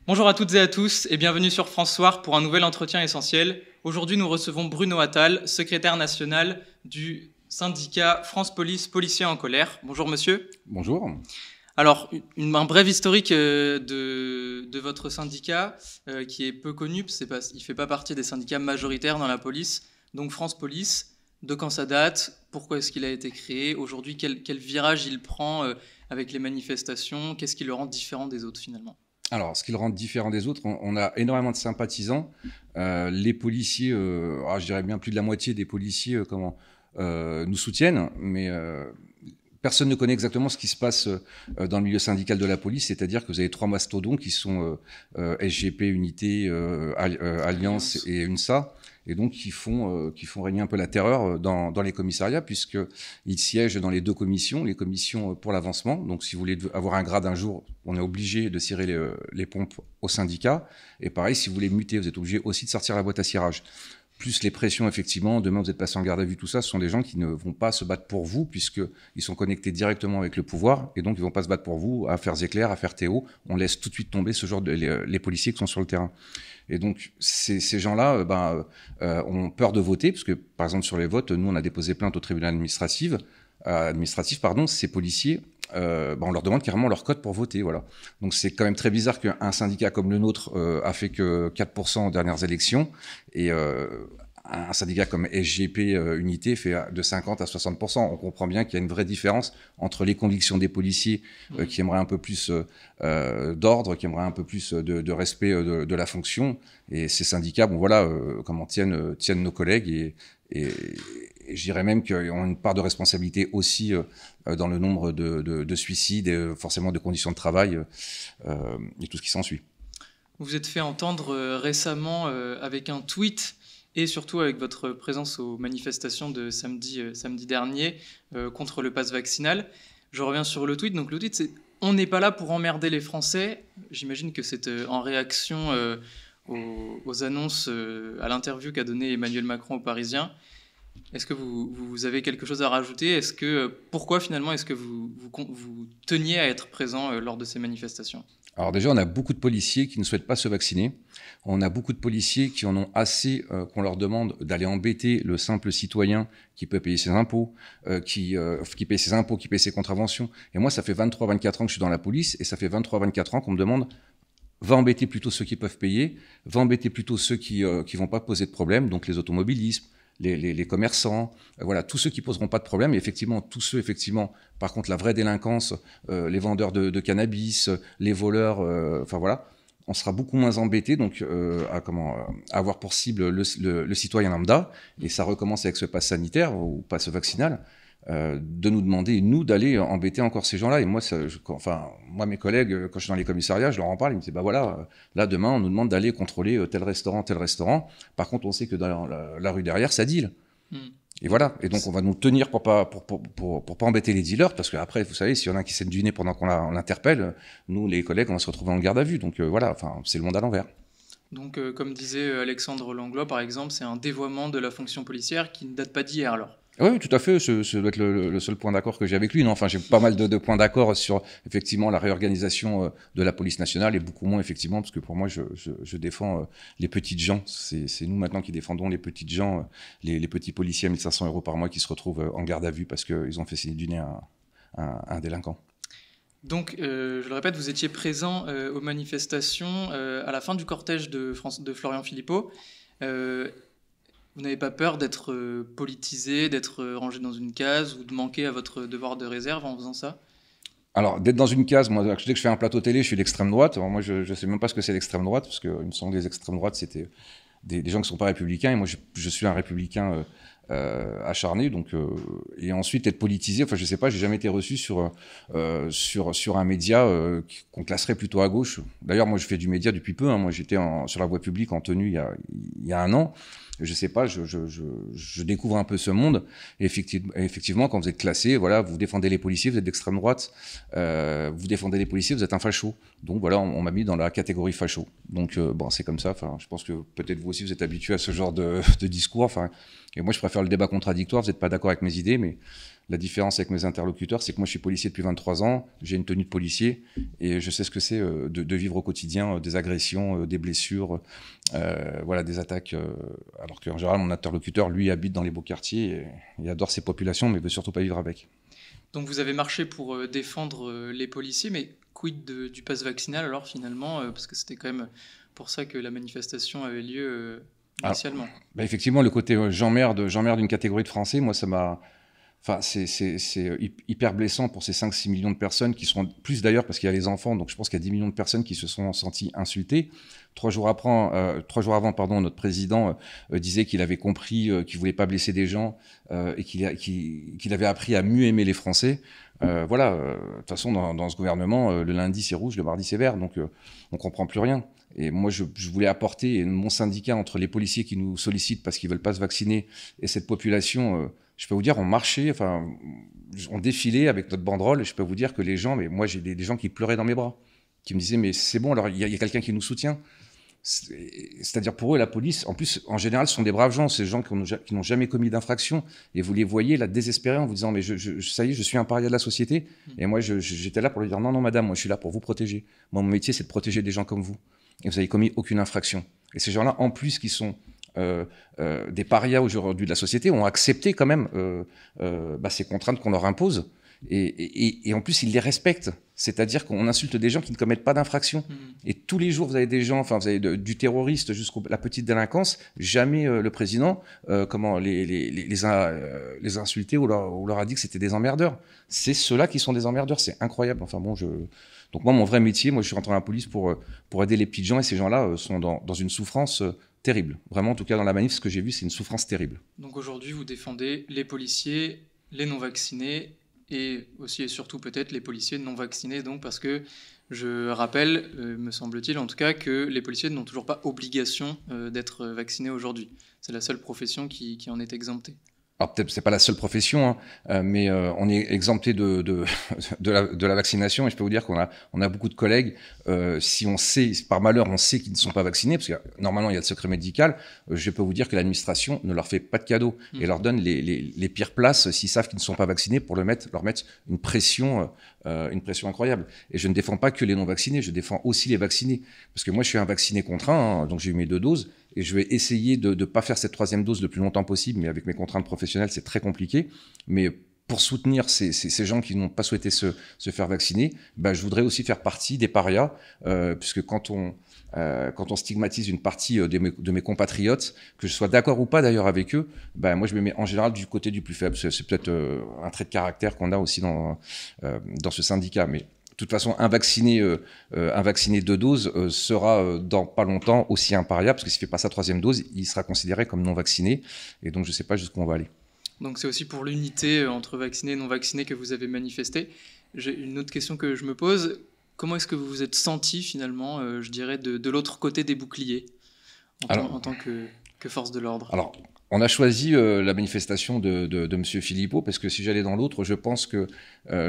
Bonjour à toutes et à tous et bienvenue sur France Soir pour un nouvel entretien essentiel. Aujourd'hui, nous recevons Bruno Attal, secrétaire national du syndicat France Police Policiers en colère. Bonjour monsieur. Bonjour. Alors, un bref historique de votre syndicat qui est peu connu, il ne fait pas partie des syndicats majoritaires dans la police. Donc France Police, de quand ça date? Pourquoi est-ce qu'il a été créé? Aujourd'hui, quel virage il prend avec les manifestations? Qu'est-ce qui le rend différent des autres finalement? Alors, ce qui le rend différent des autres, on a énormément de sympathisants. Les policiers, je dirais bien plus de la moitié des policiers nous soutiennent, mais personne ne connaît exactement ce qui se passe dans le milieu syndical de la police, c'est-à-dire que vous avez trois mastodons qui sont SGP, Unité, Alliance et UNSA, et donc qui font régner un peu la terreur dans les commissariats, puisqu'ils siègent dans les deux commissions, les commissions pour l'avancement. Donc si vous voulez avoir un grade un jour, on est obligé de cirer les pompes au syndicat, et pareil, si vous voulez muter, vous êtes obligé aussi de sortir la boîte à cirage. Plus les pressions, effectivement, demain vous êtes passé en garde à vue, tout ça, ce sont des gens qui ne vont pas se battre pour vous, puisqu'ils sont connectés directement avec le pouvoir, et donc ils ne vont pas se battre pour vous, affaires Zéclair, affaires Théo, on laisse tout de suite tomber ce genre les policiers qui sont sur le terrain. Et donc ces gens-là ont peur de voter, parce que par exemple sur les votes, nous on a déposé plainte au tribunal administratif, ces policiers, on leur demande carrément leur code pour voter, voilà. Donc c'est quand même très bizarre qu'un syndicat comme le nôtre a fait que 4% aux dernières élections, et un syndicat comme SGP Unité fait de 50 à 60%. On comprend bien qu'il y a une vraie différence entre les convictions des policiers qui aimeraient un peu plus d'ordre, qui aimeraient un peu plus de respect de la fonction, et ces syndicats, tiennent nos collègues, et je dirais même qu'ils ont une part de responsabilité aussi dans le nombre de suicides et forcément de conditions de travail et tout ce qui s'ensuit. Vous vous êtes fait entendre récemment avec un tweet et surtout avec votre présence aux manifestations de samedi dernier contre le pass vaccinal. Je reviens sur le tweet. Donc le tweet, c'est « On n'est pas là pour emmerder les Français ». J'imagine que c'est en réaction aux annonces, à l'interview qu'a donnée Emmanuel Macron aux Parisiens. Est-ce que vous avez quelque chose à rajouter? Pourquoi finalement est-ce que vous teniez à être présent lors de ces manifestations? Alors déjà, on a beaucoup de policiers qui ne souhaitent pas se vacciner. On a beaucoup de policiers qui en ont assez qu'on leur demande d'aller embêter le simple citoyen qui peut payer ses impôts, qui paye ses impôts, qui paye ses contraventions. Et moi, ça fait 23-24 ans que je suis dans la police, et ça fait 23-24 ans qu'on me demande va embêter plutôt ceux qui peuvent payer, va embêter plutôt ceux qui vont pas poser de problème, donc les automobilistes, les commerçants, voilà, tous ceux qui poseront pas de problème, et effectivement, tous ceux, par contre, la vraie délinquance, les vendeurs de cannabis, les voleurs, on sera beaucoup moins embêtés, donc, à avoir pour cible le citoyen lambda, et ça recommence avec ce pass sanitaire, ou pass vaccinal, de nous demander, nous, d'aller embêter encore ces gens-là. Et moi, mes collègues, quand je suis dans les commissariats, je leur en parle, ils me disent, là, demain, on nous demande d'aller contrôler tel restaurant. Par contre, on sait que dans la rue derrière, ça deal. Et voilà. Et donc, on va nous tenir pour pas embêter les dealers, parce qu'après, vous savez, s'il y en a un qui s'est du nez pendant qu'on l'interpelle, nous, les collègues, on va se retrouver en garde à vue. Donc, c'est le monde à l'envers. Donc, comme disait Alexandre Langlois, par exemple, c'est un dévoiement de la fonction policière qui ne date pas d'hier, alors. Oui, tout à fait. Ce doit être le seul point d'accord que j'ai avec lui. Non, j'ai pas mal de points d'accord sur effectivement la réorganisation de la police nationale, et beaucoup moins effectivement parce que pour moi, je défends les petites gens. C'est nous maintenant qui défendons les petites gens, les petits policiers à 1 500 € par mois qui se retrouvent en garde à vue parce qu'ils ont fait saigner du nez un délinquant. Donc, je le répète, vous étiez présent aux manifestations à la fin du cortège de Florian Philippot. Vous n'avez pas peur d'être politisé, d'être rangé dans une case ou de manquer à votre devoir de réserve en faisant ça? Alors, d'être dans une case, moi, dès que je fais un plateau télé, je suis l'extrême droite. Alors, moi, je ne sais même pas ce que c'est l'extrême droite, parce qu'il me semble que les extrêmes droites, c'était des gens qui ne sont pas républicains, et moi, je suis un républicain acharné, donc, et ensuite être politisé, je sais pas, j'ai jamais été reçu sur un média qu'on classerait plutôt à gauche. D'ailleurs, moi, je fais du média depuis peu, moi, j'étais sur la voie publique en tenue il y a 1 an. Je sais pas, je découvre un peu ce monde. Et effectivement, quand vous êtes classé, voilà, vous défendez les policiers, vous êtes d'extrême droite. Vous défendez les policiers, vous êtes un facho. Donc voilà, on m'a mis dans la catégorie facho. Donc c'est comme ça. Je pense que peut-être vous aussi vous êtes habitué à ce genre de discours. Et moi, je préfère le débat contradictoire. Vous n'êtes pas d'accord avec mes idées, mais La différence avec mes interlocuteurs, c'est que moi, je suis policier depuis 23 ans, j'ai une tenue de policier et je sais ce que c'est de vivre au quotidien des agressions, des blessures, voilà, des attaques. Alors qu'en général, mon interlocuteur, lui, habite dans les beaux quartiers et adore ses populations, mais veut surtout pas vivre avec. Donc vous avez marché pour défendre les policiers, mais quid du pass vaccinal alors finalement, parce que c'était quand même pour ça que la manifestation avait lieu Alors, initialement. bah, effectivement, le côté j'emmerde une catégorie de Français, moi, ça m'a. Enfin, c'est hyper blessant pour ces 5-6 millions de personnes qui seront plus d'ailleurs parce qu'il y a les enfants, donc je pense qu'il y a 10 millions de personnes qui se sont senties insultées. 3 jours avant, pardon, notre président disait qu'il avait compris qu'il voulait pas blesser des gens et qu'il avait appris à mieux aimer les Français. Voilà, de toute façon, dans ce gouvernement, le lundi c'est rouge, le mardi c'est vert, donc on comprend plus rien. Et moi, je voulais apporter mon syndicat entre les policiers qui nous sollicitent parce qu'ils veulent pas se vacciner et cette population. Je peux vous dire, on marchait, enfin, on défilait avec notre banderole, et je peux vous dire que les gens, mais moi j'ai des gens qui pleuraient dans mes bras, qui me disaient, mais c'est bon, alors il y a quelqu'un qui nous soutient. C'est-à-dire pour eux, la police, en plus, en général, ce sont des braves gens, ces gens qui n'ont jamais commis d'infraction, et vous les voyez là désespérés en vous disant, mais ça y est, je suis un paria de la société, et moi j'étais là pour lui dire, non, non, madame, moi je suis là pour vous protéger. Moi, mon métier, c'est de protéger des gens comme vous, et vous n'avez commis aucune infraction. Et ces gens-là, en plus, qui sont des parias aujourd'hui de la société ont accepté quand même ces contraintes qu'on leur impose et en plus ils les respectent, c'est-à-dire qu'on insulte des gens qui ne commettent pas d'infraction et tous les jours vous avez des gens, enfin vous avez du terroriste jusqu'à la petite délinquance, jamais le président les a insultés ou leur a dit que c'était des emmerdeurs. C'est ceux-là qui sont des emmerdeurs, c'est incroyable. Enfin bon, donc moi mon vrai métier, moi je suis rentré dans la police pour aider les petits gens et ces gens-là sont dans une souffrance terrible. Vraiment, en tout cas, dans la manif, ce que j'ai vu, c'est une souffrance terrible. Donc aujourd'hui, vous défendez les policiers, les non-vaccinés, et aussi et surtout peut-être les policiers non vaccinés, donc parce que je rappelle, me semble-t-il en tout cas, que les policiers n'ont toujours pas obligation d'être vaccinés aujourd'hui. C'est la seule profession qui en est exemptée. Alors peut-être c'est pas la seule profession, mais on est exempté de la vaccination et je peux vous dire qu'on a beaucoup de collègues. Si on sait, par malheur, on sait qu'ils ne sont pas vaccinés, parce que normalement il y a le secret médical, je peux vous dire que l'administration ne leur fait pas de cadeaux et leur donne les pires places s'ils savent qu'ils ne sont pas vaccinés pour leur mettre une pression incroyable. Et je ne défends pas que les non-vaccinés, je défends aussi les vaccinés, parce que moi je suis un vacciné contraint, donc j'ai eu mes 2 doses. Et je vais essayer de ne pas faire cette 3e dose le plus longtemps possible, mais avec mes contraintes professionnelles, c'est très compliqué. Mais pour soutenir ces gens qui n'ont pas souhaité se faire vacciner, je voudrais aussi faire partie des parias, puisque quand on stigmatise une partie de mes compatriotes, que je sois d'accord ou pas d'ailleurs avec eux, moi je me mets en général du côté du plus faible. C'est peut-être un trait de caractère qu'on a aussi dans ce syndicat, mais de toute façon, un vacciné 2 doses sera dans pas longtemps aussi un paria, parce que s'il ne fait pas sa 3e dose, il sera considéré comme non vacciné. Et donc, je ne sais pas jusqu'où on va aller. Donc, c'est aussi pour l'unité entre vaccinés et non vaccinés que vous avez manifesté. J'ai une autre question que je me pose. Comment est-ce que vous vous êtes senti, finalement, je dirais, de l'autre côté des boucliers, en tant que force de l'ordre ? Alors, on a choisi la manifestation de M. Philippot, parce que si j'allais dans l'autre, je pense que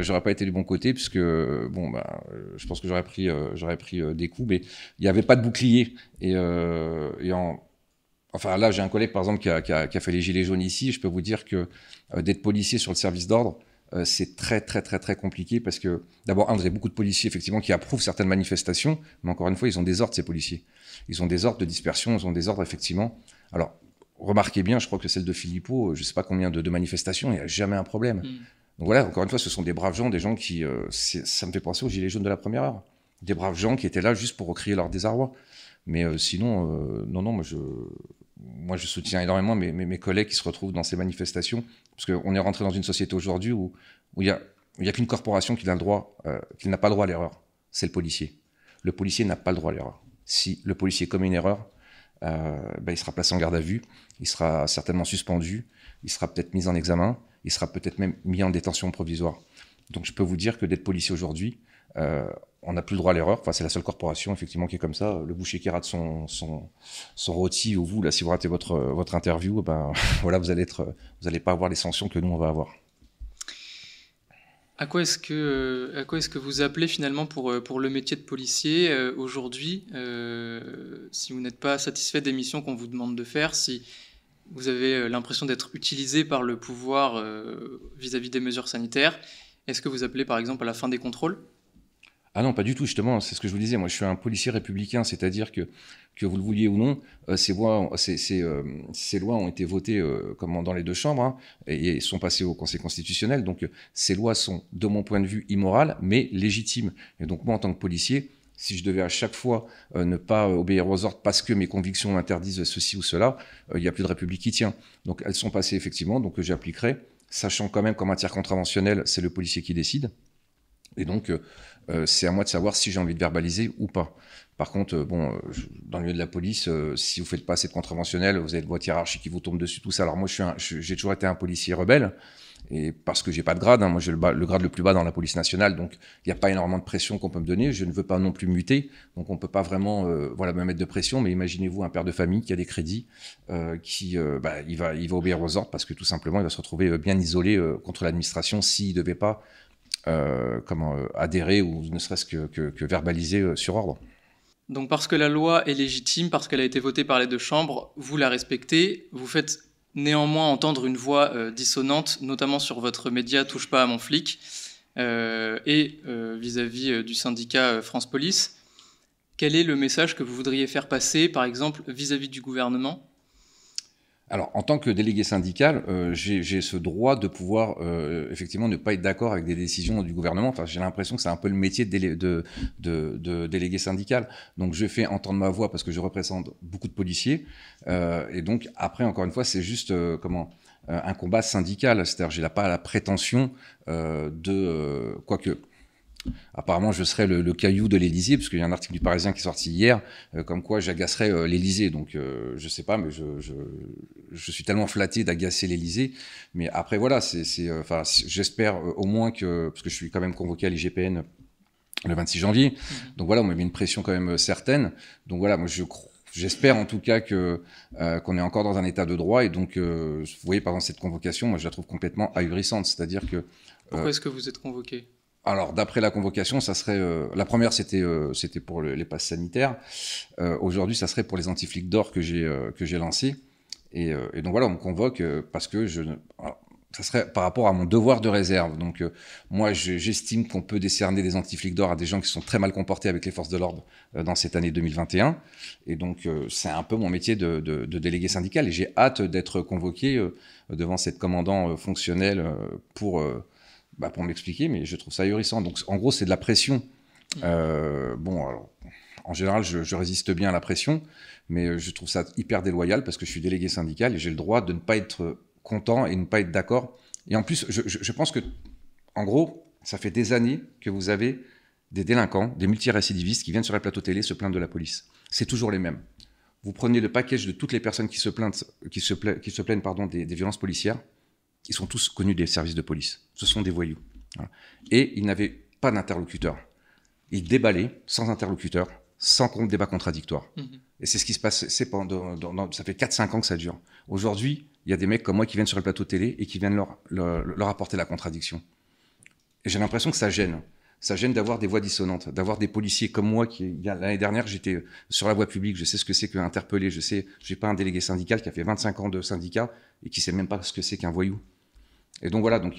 j'aurais pas été du bon côté, puisque je pense que j'aurais pris des coups, mais il n'y avait pas de bouclier. Enfin là, j'ai un collègue par exemple qui a fait les gilets jaunes ici. Je peux vous dire que d'être policier sur le service d'ordre, c'est très très très très compliqué, parce que d'abord, vous avez beaucoup de policiers effectivement qui approuvent certaines manifestations, mais encore une fois, ils ont des ordres, ces policiers. Ils ont des ordres de dispersion, ils ont des ordres effectivement. Alors, remarquez bien, je crois que celle de Philippot, je ne sais pas combien de manifestations, il n'y a jamais un problème. Donc voilà, encore une fois, ce sont des braves gens, des gens qui... ça me fait penser aux gilets jaunes de la première heure. Des braves gens qui étaient là juste pour crier leur désarroi. Mais sinon, non, moi je soutiens énormément mes collègues qui se retrouvent dans ces manifestations, parce qu'on est rentré dans une société aujourd'hui où il n'y a qu'une corporation qui n'a pas le droit à l'erreur, c'est le policier. Le policier n'a pas le droit à l'erreur. Si le policier commet une erreur, il sera placé en garde à vue, il sera certainement suspendu, il sera peut-être mis en examen, il sera peut-être même mis en détention provisoire. Donc je peux vous dire que d'être policier aujourd'hui, on n'a plus le droit à l'erreur. Enfin, c'est la seule corporation effectivement qui est comme ça. Le boucher qui rate son rôti, ou vous, là, si vous ratez votre interview, voilà, vous allez pas avoir les sanctions que nous on va avoir. À quoi est-ce que vous appelez finalement pour le métier de policier aujourd'hui, si vous n'êtes pas satisfait des missions qu'on vous demande de faire, si vous avez l'impression d'être utilisé par le pouvoir vis-à-vis des mesures sanitaires. Est-ce que vous appelez par exemple à la fin des contrôles? Ah non, pas du tout, justement, c'est ce que je vous disais. Moi, je suis un policier républicain, c'est-à-dire que vous le vouliez ou non, ces lois ont été votées dans les deux chambres, hein, et sont passées au Conseil constitutionnel. Donc, ces lois sont, de mon point de vue, immorales, mais légitimes. Et donc, moi, en tant que policier, si je devais à chaque fois ne pas obéir aux ordres parce que mes convictions m'interdisent ceci ou cela, il n'y a plus de République qui tient. Donc, elles sont passées, effectivement, donc j'appliquerai, sachant quand même qu'en matière contraventionnelle, c'est le policier qui décide. Et donc, c'est à moi de savoir si j'ai envie de verbaliser ou pas. Par contre, dans le milieu de la police, si vous faites pas assez de contraventionnel, vous avez votre hiérarchie qui vous tombe dessus, tout ça. Alors moi, j'ai toujours été un policier rebelle, et parce que j'ai pas de grade, hein, moi j'ai le grade le plus bas dans la police nationale, donc il n'y a pas énormément de pression qu'on peut me donner. Je ne veux pas non plus muter, donc on peut pas vraiment me mettre de pression. Mais imaginez-vous un père de famille qui a des crédits, il va obéir aux ordres parce que tout simplement il va se retrouver bien isolé contre l'administration s'il devait pas adhérer ou ne serait-ce que verbaliser sur ordre. Donc parce que la loi est légitime, parce qu'elle a été votée par les deux chambres, vous la respectez, vous faites néanmoins entendre une voix dissonante, notamment sur votre média Touche pas à mon flic, et vis-à-vis du syndicat France Police. Quel est le message que vous voudriez faire passer, par exemple, vis-à-vis du gouvernement ? Alors, en tant que délégué syndical, j'ai ce droit de pouvoir effectivement ne pas être d'accord avec des décisions du gouvernement. Enfin, j'ai l'impression que c'est un peu le métier de délégué syndical. Donc, je fais entendre ma voix parce que je représente beaucoup de policiers. Et donc, après, encore une fois, c'est juste un combat syndical. C'est-à-dire, j'ai pas la prétention quoique. Apparemment, je serais le caillou de l'Élysée, parce qu'il y a un article du Parisien qui est sorti hier, comme quoi j'agacerais l'Élysée. Donc, je sais pas, mais je suis tellement flatté d'agacer l'Élysée. Mais après, voilà, j'espère au moins parce que je suis quand même convoqué à l'IGPN le 26 janvier. Donc voilà, on m'a mis une pression quand même certaine. Donc voilà, moi j'espère en tout cas qu'on est encore dans un état de droit. Et donc, vous voyez, par exemple, cette convocation, moi je la trouve complètement ahurissante. C'est-à-dire que... Pourquoi est-ce que vous êtes convoqué ? Alors, d'après la convocation, ça serait... la première, c'était pour les passes sanitaires. Aujourd'hui, ça serait pour les anti-flics d'or que j'ai lancés. Et donc voilà, on me convoque parce que ça serait par rapport à mon devoir de réserve. Donc moi, j'estime qu'on peut décerner des anti-flics d'or à des gens qui sont très mal comportés avec les forces de l'ordre dans cette année 2021. Et donc, c'est un peu mon métier de délégué syndical. Et j'ai hâte d'être convoqué devant cette commandant fonctionnelle pour m'expliquer, mais je trouve ça ahurissant. Donc, en gros, c'est de la pression. Alors, en général, je résiste bien à la pression, mais je trouve ça hyper déloyal parce que je suis délégué syndical et j'ai le droit de ne pas être content et ne pas être d'accord. Et en plus, je pense que, en gros, ça fait des années que vous avez des délinquants, des multirécidivistes qui viennent sur les plateaux télé se plaindre de la police. C'est toujours les mêmes. Vous prenez le package de toutes les personnes qui se plaignent des violences policières. Ils sont tous connus des services de police. Ce sont des voyous. Voilà. Et ils n'avaient pas d'interlocuteur. Ils déballaient sans interlocuteur, sans débat contradictoire. Et c'est ce qui se passe. Ça fait 4-5 ans que ça dure. Aujourd'hui, il y a des mecs comme moi qui viennent sur le plateau télé et qui viennent leur apporter la contradiction. Et j'ai l'impression que ça gêne. Ça gêne d'avoir des voix dissonantes, d'avoir des policiers comme moi l'année dernière, j'étais sur la voie publique, je sais ce que c'est qu'interpeller, je n'ai pas un délégué syndical qui a fait 25 ans de syndicat et qui sait même pas ce que c'est qu'un voyou. Et donc voilà, donc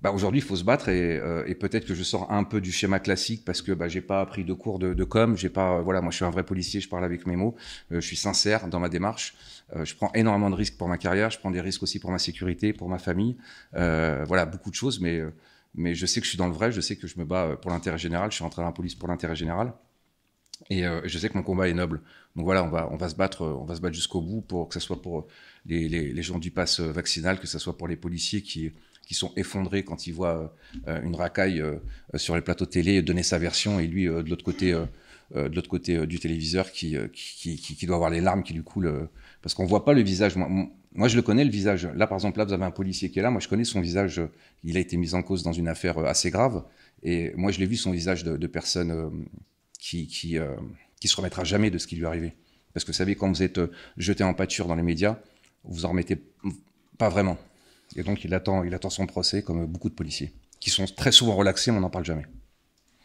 aujourd'hui, il faut se battre et peut-être que je sors un peu du schéma classique parce que j'ai pas appris de cours de com, moi je suis un vrai policier, je parle avec mes mots, je suis sincère dans ma démarche, je prends énormément de risques pour ma carrière, je prends des risques aussi pour ma sécurité, pour ma famille, beaucoup de choses, mais je sais que je suis dans le vrai, je sais que je me bats pour l'intérêt général, je suis rentré dans la police pour l'intérêt général. Et je sais que mon combat est noble. Donc voilà, on va se battre jusqu'au bout pour que ce soit pour les gens du pass vaccinal, que ce soit pour les policiers qui sont effondrés quand ils voient une racaille sur les plateaux de télé donner sa version et lui de l'autre côté du téléviseur qui doit avoir les larmes qui lui coulent parce qu'on voit pas le visage. Moi, je le connais le visage. Là, par exemple, vous avez un policier qui est là. Moi, je connais son visage. Il a été mis en cause dans une affaire assez grave. Et moi, je l'ai vu son visage de personne qui se remettra jamais de ce qui lui est arrivé. Parce que vous savez, quand vous êtes jeté en pâture dans les médias, vous en remettez pas vraiment. Et donc, il attend son procès, comme beaucoup de policiers, qui sont très souvent relaxés, mais on n'en parle jamais.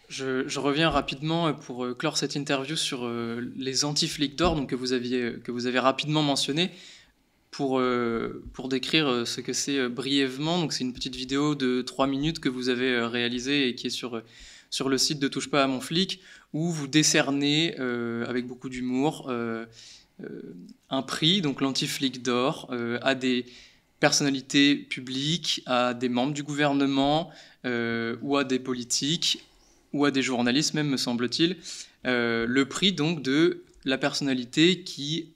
Je reviens rapidement pour clore cette interview sur les anti-flics d'or, donc que vous avez rapidement mentionné. pour décrire ce que c'est brièvement. Donc c'est une petite vidéo de 3 minutes que vous avez réalisée et qui est sur le site de Touche pas à mon flic, où vous décernez avec beaucoup d'humour un prix, donc l'anti-flic d'or, à des personnalités publiques, à des membres du gouvernement ou à des politiques ou à des journalistes même, me semble-t-il. Le prix donc de la personnalité qui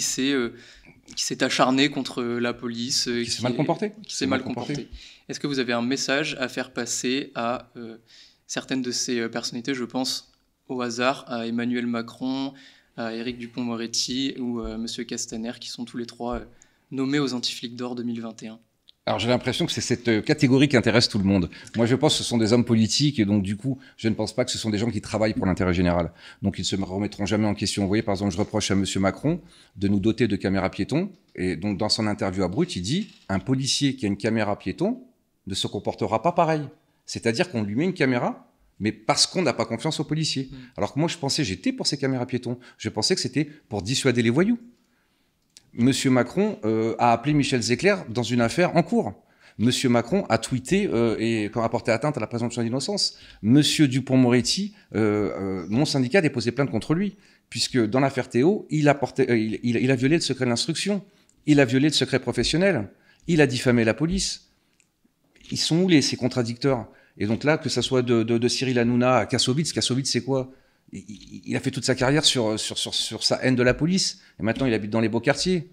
s'est acharnée contre la police. Qui s'est mal comporté. Qui s'est mal comporté. Est-ce que vous avez un message à faire passer à certaines de ces personnalités? Je pense au hasard à Emmanuel Macron, à Éric Dupond-Moretti ou à M. Castaner, qui sont tous les trois nommés aux Anti-Flics d'Or 2021. Alors j'ai l'impression que c'est cette catégorie qui intéresse tout le monde. Moi je pense que ce sont des hommes politiques et donc du coup je ne pense pas que ce sont des gens qui travaillent pour l'intérêt général. Donc ils ne se remettront jamais en question. Vous voyez par exemple je reproche à M. Macron de nous doter de caméras piétons et donc dans son interview à Brut il dit un policier qui a une caméra piéton ne se comportera pas pareil. C'est-à-dire qu'on lui met une caméra mais parce qu'on n'a pas confiance aux policiers. Alors que moi j'étais pour ces caméras piétons. Je pensais que c'était pour dissuader les voyous. Monsieur Macron a appelé Michel Zecler dans une affaire en cours. Monsieur Macron a tweeté et a porté atteinte à la présomption d'innocence. Monsieur Dupond-Moretti, mon syndicat a déposé plainte contre lui, puisque dans l'affaire Théo, il a violé le secret de l'instruction, il a violé le secret professionnel, il a diffamé la police. Ils sont où ces contradicteurs? Et donc là, que ça soit de Cyril Hanouna à Kassovitz c'est quoi? Il a fait toute sa carrière sur sa haine de la police. Et maintenant, il habite dans les beaux quartiers,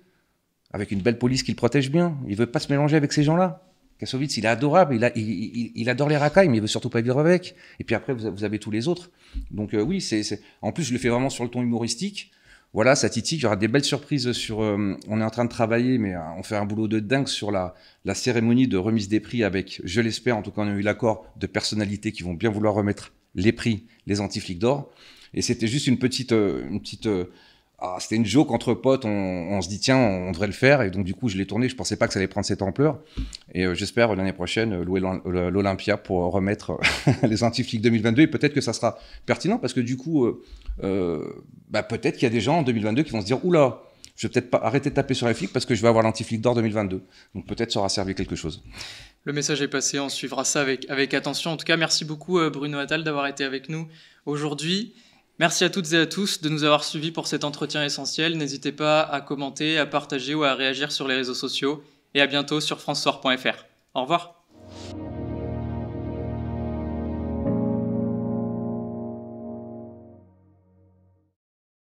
avec une belle police qui le protège bien. Il veut pas se mélanger avec ces gens-là. Kassovitz, il est adorable. Il adore les racailles, mais il veut surtout pas vivre avec. Et puis après, vous avez tous les autres. Donc oui, en plus, je le fais vraiment sur le ton humoristique. Voilà, ça titille. Il y aura des belles surprises sur... on est en train de travailler, mais on fait un boulot de dingue sur la cérémonie de remise des prix avec, je l'espère, en tout cas, on a eu l'accord de personnalités qui vont bien vouloir remettre les prix, les Anti-Flics d'Or. Et c'était juste une petite c'était une joke entre potes, on se dit tiens, on devrait le faire, et donc du coup je l'ai tourné, je pensais pas que ça allait prendre cette ampleur, et j'espère l'année prochaine louer l'Olympia pour remettre les Anti-Flics 2022, et peut-être que ça sera pertinent, parce que du coup, peut-être qu'il y a des gens en 2022 qui vont se dire oula, je vais peut-être pas arrêter de taper sur les flics parce que je vais avoir l'Anti-Flic d'Or 2022, donc peut-être ça aura servi quelque chose. Le message est passé, on suivra ça avec attention. En tout cas, merci beaucoup Bruno Attal d'avoir été avec nous aujourd'hui. Merci à toutes et à tous de nous avoir suivis pour cet entretien essentiel. N'hésitez pas à commenter, à partager ou à réagir sur les réseaux sociaux. Et à bientôt sur francesoir.fr. Au revoir.